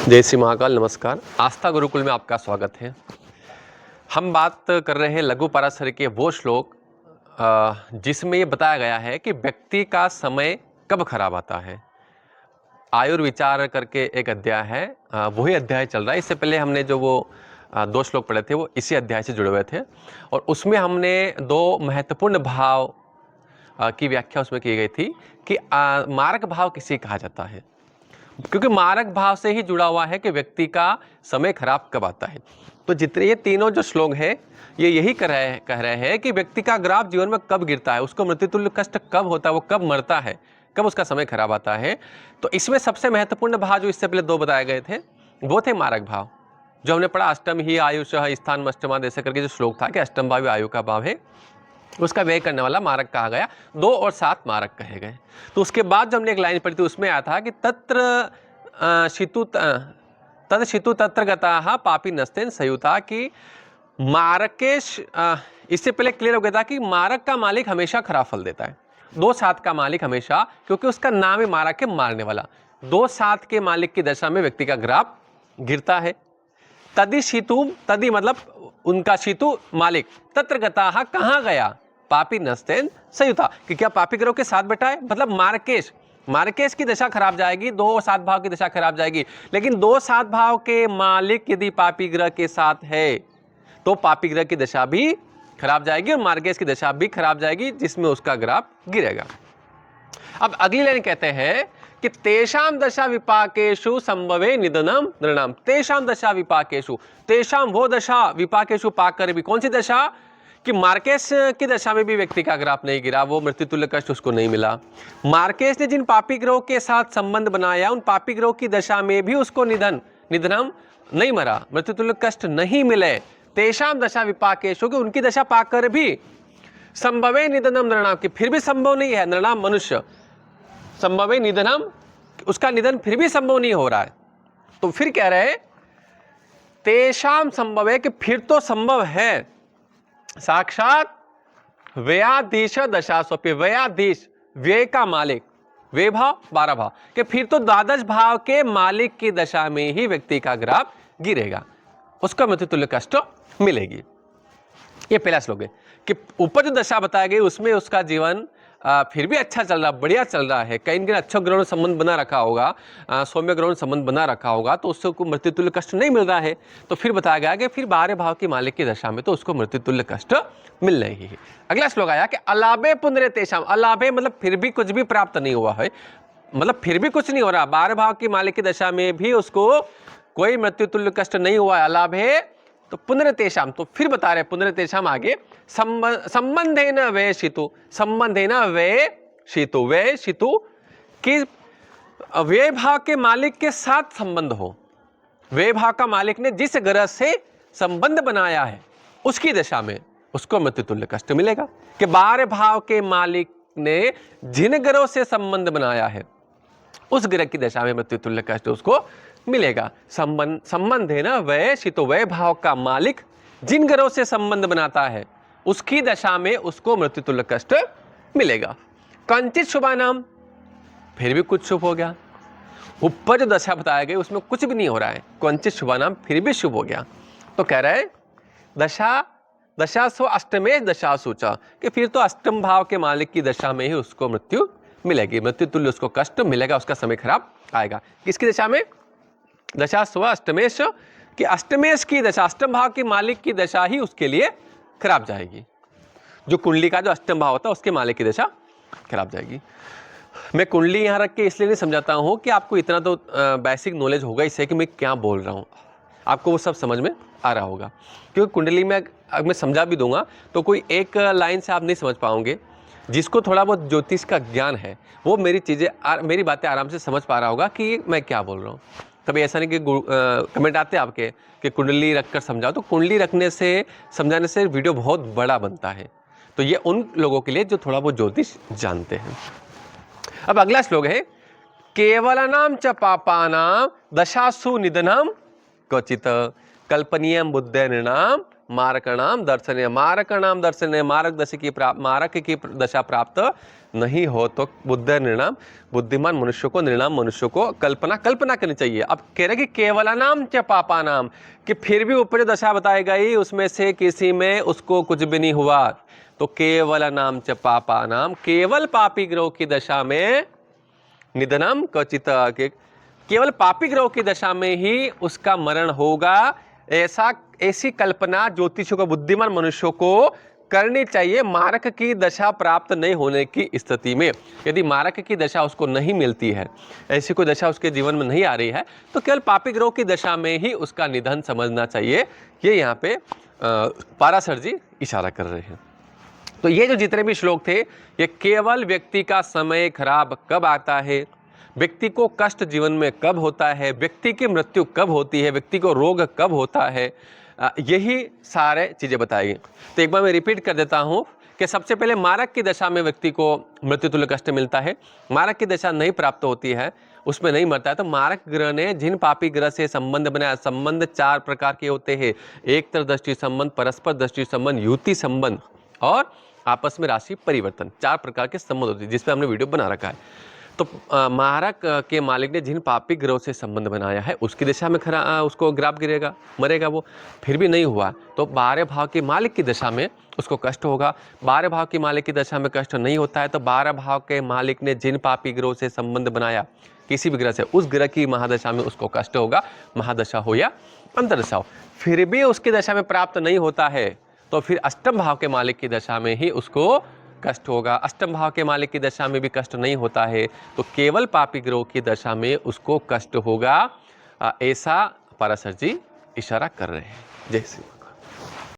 जय श्री महाकाल। नमस्कार। आस्था गुरुकुल में आपका स्वागत है। हम बात कर रहे हैं लघु पराशर के वो श्लोक जिसमें ये बताया गया है कि व्यक्ति का समय कब खराब आता है। आयुर्विचार करके एक अध्याय है, वही अध्याय चल रहा है। इससे पहले हमने जो वो 2 श्लोक पढ़े थे वो इसी अध्याय से जुड़े हुए थे और उसमें हमने 2 महत्वपूर्ण भाव की व्याख्या उसमें की गई थी कि मारक भाव किसे कहा जाता है, क्योंकि मारक भाव से ही जुड़ा हुआ है कि व्यक्ति का समय खराब कब आता है। तो जितने ये तीनों जो श्लोक हैं ये यही कह रहे हैं कि व्यक्ति का ग्राफ जीवन में कब गिरता है, उसको मृत्युतुल्य कष्ट कब होता है, वो कब मरता है, कब उसका समय खराब आता है। तो इसमें सबसे महत्वपूर्ण भाव जो इससे पहले 2 बताए गए थे वो थे मारक भाव, जो हमने पढ़ा अष्टम ही आयुषः स्थान अष्टमा ऐसे करके जो श्लोक था कि अष्टम भाव आयु का भाव है, उसका व्यय करने वाला मारक कहा गया। 2 और 7 मारक कहे गए। तो उसके बाद जो हमने एक लाइन पढ़ी थी उसमें आया था कि तद शितु तत्र गताः पापी नस्तेन सयुता की मारकेश। इससे पहले क्लियर हो गया था कि मारक का मालिक हमेशा खराब फल देता है। 2-7 का मालिक हमेशा, क्योंकि उसका नाम है मारक के मारने वाला। 2-7 के मालिक की दशा में व्यक्ति का ग्राफ गिरता है। तदि शितु, तदि मतलब उनका शितु मालिक, तत्र गताः कहाँ गया, पापी नस्तेन सयुता कि क्या पापी ग्रह के साथ बैठा है, मतलब मार्केश की दशा खराब जाएगी, 2-7 भाव की दशा खराब जाएगी। लेकिन 2-7 भाव के मालिक यदि पापी ग्रह के साथ है तो पापी ग्रह की दशा भी खराब जाएगी और मार्केश की दशा भी खराब जाएगी, जिसमें उसका ग्राफ गिरेगा। अब अगली लाइन कहते हैं कि तेषाम दशा विपाकेषु संभवे निधनम नृणाम। तेषाम दशा विपाकेषु, तेषाम वो दशा विपाकेषु पाकर भी, कौन सी दशा कि मार्केश की दशा में भी व्यक्ति का ग्राफ नहीं गिरा, वो मृत्युतुल्य कष्ट उसको नहीं मिला। मार्केश ने जिन पापी ग्रहों के साथ संबंध बनाया उन पापी ग्रहों की दशा में भी उसको निधनम नहीं मरा, मृत्युतुल्य कष्ट नहीं मिले। तेषाम दशा विपाकेषु कि उनकी दशा पाकर भी संभवे निधनम नृणाम कि फिर भी संभव नहीं है, नृणाम मनुष्य, संभवे निधनम उसका निधन फिर भी संभव नहीं हो रहा है। तो फिर कह रहे तेषाम संभवे कि फिर तो संभव है, साक्षात व्ययाधीश दशास्वपि, व्ययाधीश व्यय का मालिक, व्यय भाव 12 भाव कि फिर तो द्वादश भाव के मालिक की दशा में ही व्यक्ति का ग्राफ गिरेगा, उसका मृत्युतुल्य कष्ट मिलेगी। ये पहला श्लोक है कि ऊपर जो दशा बताई गई उसमें उसका जीवन फिर भी अच्छा चल रहा, बढ़िया चल रहा है, कहीं न कहीं अच्छा ग्रहण संबंध बना रखा होगा, सौम्य ग्रहण संबंध बना रखा होगा, तो उसको मृत्युतुल्य कष्ट नहीं मिल रहा है। तो फिर बताया गया कि फिर 12 भाव की मालिक की दशा में तो उसको मृत्युतुल्य कष्ट मिल रही है। अगला श्लोक आया कि अलाभे पुनरे तेषाम। अलाभे मतलब फिर भी कुछ भी प्राप्त नहीं हुआ है, मतलब फिर भी कुछ नहीं हो रहा, 12 भाव की मालिक की दशा में भी उसको कोई मृत्युतुल्य कष्ट नहीं हुआ है, अलाभे। तो पुनरतेषाम, तो फिर बता रहे पुनरतेषाम आगे संबंधेन वे शितु, संबंधेन वे शितु, वे शितु कि वे भाव के मालिक के साथ संबंध हो, वे भाव का मालिक ने जिस ग्रह से संबंध बनाया है उसकी दशा में उसको मृत्युतुल्य कष्ट मिलेगा। कि 12 भाव के मालिक ने जिन ग्रहों से संबंध बनाया है उस ग्रह की दशा में मृत्युतुल्य कष्ट उसको मिलेगा। संबंध है ना वह शितो, वह भाव का मालिक जिन ग्रहों से संबंध बनाता है उसकी दशा में उसको मृत्युतुल्य कष्ट मिलेगा। कंचित शुभा नाम, फिर भी कुछ शुभ हो गया। ऊपर जो दशा बताया गया उसमें कुछ भी नहीं हो रहा है, कंचित शुभा नाम फिर भी शुभ हो गया। तो कह रहे दशासु अष्टमे दशासु च कि फिर तो अष्टम भाव के मालिक की दशा में ही उसको मृत्यु मिलेगी, मृत्युतुल्य उसको कष्ट मिलेगा, उसका समय खराब आएगा। किसकी दशा में? दशा स्व अष्टमेश कि अष्टमेश की दशा, अष्टम भाव के मालिक की दशा ही उसके लिए खराब जाएगी। जो कुंडली का जो अष्टम भाव होता है उसके मालिक की दशा खराब जाएगी। मैं कुंडली यहाँ रख के इसलिए नहीं समझाता हूँ कि आपको इतना तो बेसिक नॉलेज होगा इससे कि मैं क्या बोल रहा हूँ, आपको वो सब समझ में आ रहा होगा। क्योंकि कुंडली में अगर मैं समझा भी दूंगा तो कोई एक लाइन से आप नहीं समझ पाओगे। जिसको थोड़ा बहुत ज्योतिष का ज्ञान है वो मेरी बातें आराम से समझ पा रहा होगा कि मैं क्या बोल रहा हूँ। कभी ऐसा नहीं कि कमेंट आते हैं आपके कि कुंडली रखकर समझाओ, तो कुंडली रखने से समझाने से वीडियो बहुत बड़ा बनता है। तो ये उन लोगों के लिए जो थोड़ा बहुत ज्योतिष जानते हैं। अब अगला श्लोक है केवलानां च पापानां दशासु निधनम क्वचित कल्पनीयम बुद्धेर्नृणाम मारकाणाम दर्शने, मारकाणाम दर्शने, मारक की दशा प्राप्त नहीं हो तो बुद्ध निर्णाम, बुद्धिमान मनुष्य को, निर्णाम मनुष्य को कल्पना करनी चाहिए। अब कह रहे कि केवलानाम च पापानाम, कि फिर भी ऊपर जो दशा बताई गई उसमें से किसी में उसको कुछ भी नहीं हुआ, तो केवलानाम च पापानाम, केवल पापी ग्रह की दशा में निधनम क्वचित, केवल पापी ग्रह की दशा में ही उसका मरण होगा, ऐसी कल्पना ज्योतिषों को, बुद्धिमान मनुष्यों को करनी चाहिए मारक की दशा प्राप्त नहीं होने की स्थिति में। यदि मारक की दशा उसको नहीं मिलती है, ऐसी कोई दशा उसके जीवन में नहीं आ रही है, तो केवल पापी ग्रह की दशा में ही उसका निधन समझना चाहिए। ये यहाँ पे पाराशर जी इशारा कर रहे हैं। तो ये जो जितने भी श्लोक थे, ये केवल व्यक्ति का समय खराब कब आता है, व्यक्ति को कष्ट जीवन में कब होता है, व्यक्ति की मृत्यु कब होती है, व्यक्ति को रोग कब होता है, यही सारे चीज़ें बताई। तो एक बार मैं रिपीट कर देता हूँ कि सबसे पहले मारक की दशा में व्यक्ति को मृत्यु तुल्य कष्ट मिलता है। मारक की दशा नहीं प्राप्त होती है, उसमें नहीं मरता है, तो मारक ग्रह ने जिन पापी ग्रह से संबंध बनाया, संबंध 4 प्रकार के होते हैं, एक तरह दृष्टि संबंध, परस्पर दृष्टि संबंध, युति संबंध और आपस में राशि परिवर्तन, 4 प्रकार के संबंध होते हैं, जिस पे हमने वीडियो बना रखा है। तो मारक के मालिक ने जिन पापी ग्रहों से संबंध बनाया है उसकी दशा में उसको ग्राफ गिरेगा, मरेगा वो, फिर भी नहीं हुआ तो 12 भाव के मालिक की दशा में उसको कष्ट होगा। 12 भाव के मालिक की दशा में कष्ट नहीं होता है तो 12 भाव के मालिक ने जिन पापी ग्रहों से संबंध बनाया किसी भी ग्रह से, उस ग्रह की महादशा में उसको कष्ट होगा, महादशा हो या अंतर्दशा हो। फिर भी उसकी दशा में प्राप्त नहीं होता है तो फिर अष्टम भाव के मालिक की दशा में ही उसको कष्ट होगा। अष्टम भाव के मालिक की दशा में भी कष्ट नहीं होता है तो केवल पापी ग्रह की दशा में उसको कष्ट होगा, ऐसा पाराशर जी इशारा कर रहे हैं। जय श्री